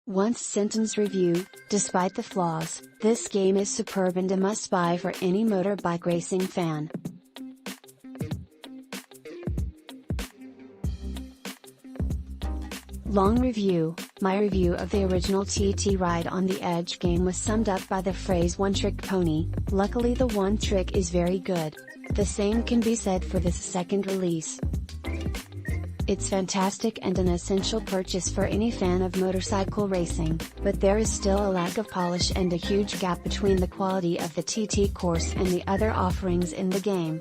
Once sentence review, despite the flaws, this game is superb and a must-buy for any motorbike racing fan. Long review. My review of the original TT Ride on the Edge game was summed up by the phrase "one trick pony." Luckily the one trick is very good. The same can be said for this second release. It's fantastic and an essential purchase for any fan of motorcycle racing, but there is still a lack of polish and a huge gap between the quality of the TT course and the other offerings in the game.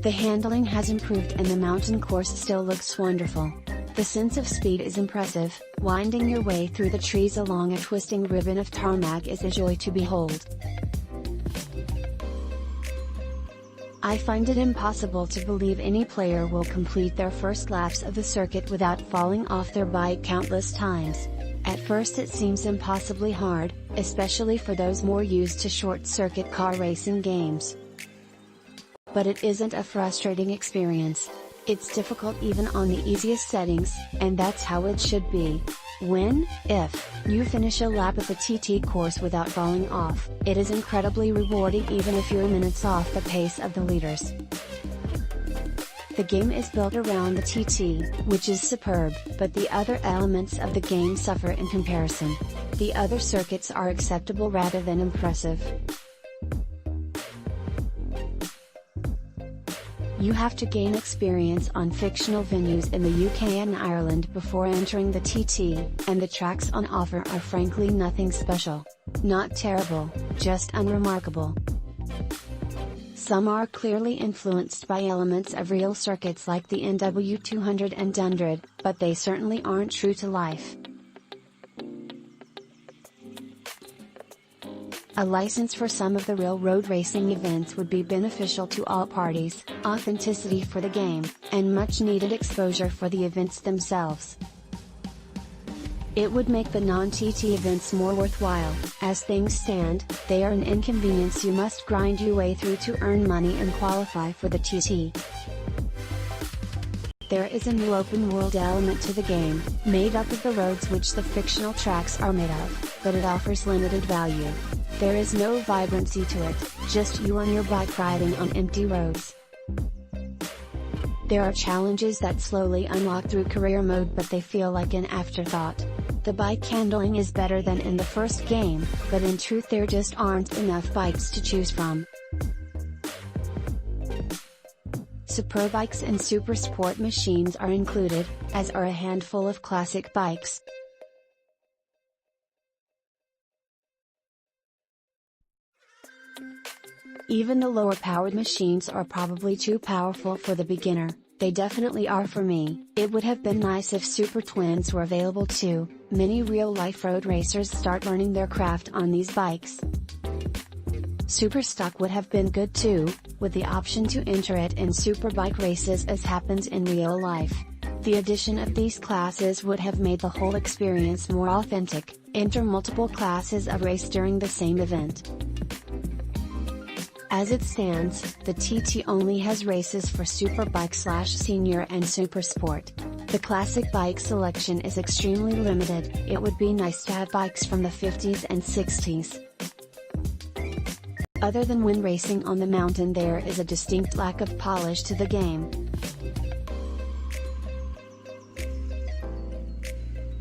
The handling has improved and the mountain course still looks wonderful. The sense of speed is impressive. Winding your way through the trees along a twisting ribbon of tarmac is a joy to behold. I find it impossible to believe any player will complete their first laps of the circuit without falling off their bike countless times. At first it seems impossibly hard, especially for those more used to short-circuit car racing games. But it isn't a frustrating experience. It's difficult even on the easiest settings, and that's how it should be. If you finish a lap of the TT course without falling off, it is incredibly rewarding even if you're minutes off the pace of the leaders. The game is built around the TT, which is superb, but the other elements of the game suffer in comparison. The other circuits are acceptable rather than impressive. You have to gain experience on fictional venues in the UK and Ireland before entering the TT, and the tracks on offer are frankly nothing special. Not terrible, just unremarkable. Some are clearly influenced by elements of real circuits like the NW200 and 100, but they certainly aren't true to life. A license for some of the real road racing events would be beneficial to all parties, authenticity for the game, and much needed exposure for the events themselves. It would make the non-TT events more worthwhile. As things stand, they are an inconvenience you must grind your way through to earn money and qualify for the TT. There is a new open-world element to the game, made up of the roads which the fictional tracks are made of, but it offers limited value. There is no vibrancy to it, just you on your bike riding on empty roads. There are challenges that slowly unlock through career mode, but they feel like an afterthought. The bike handling is better than in the first game, but in truth there just aren't enough bikes to choose from. Super bikes and super sport machines are included, as are a handful of classic bikes. Even the lower powered machines are probably too powerful for the beginner. They definitely are for me. It would have been nice if Super Twins were available too. Many real-life road racers start learning their craft on these bikes. Super Stock would have been good too, with the option to enter it in superbike races as happens in real life. The addition of these classes would have made the whole experience more authentic. Enter multiple classes of race during the same event. As it stands, the TT only has races for Superbike/Senior and Super Sport. The classic bike selection is extremely limited. It would be nice to have bikes from the 50s and 60s. Other than when racing on the mountain, there is a distinct lack of polish to the game.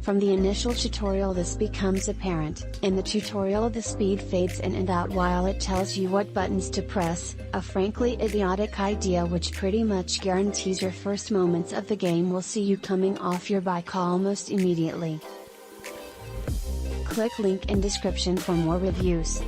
From the initial tutorial this becomes apparent. In the tutorial the speed fades in and out while it tells you what buttons to press, a frankly idiotic idea which pretty much guarantees your first moments of the game will see you coming off your bike almost immediately. Click link in description for more reviews.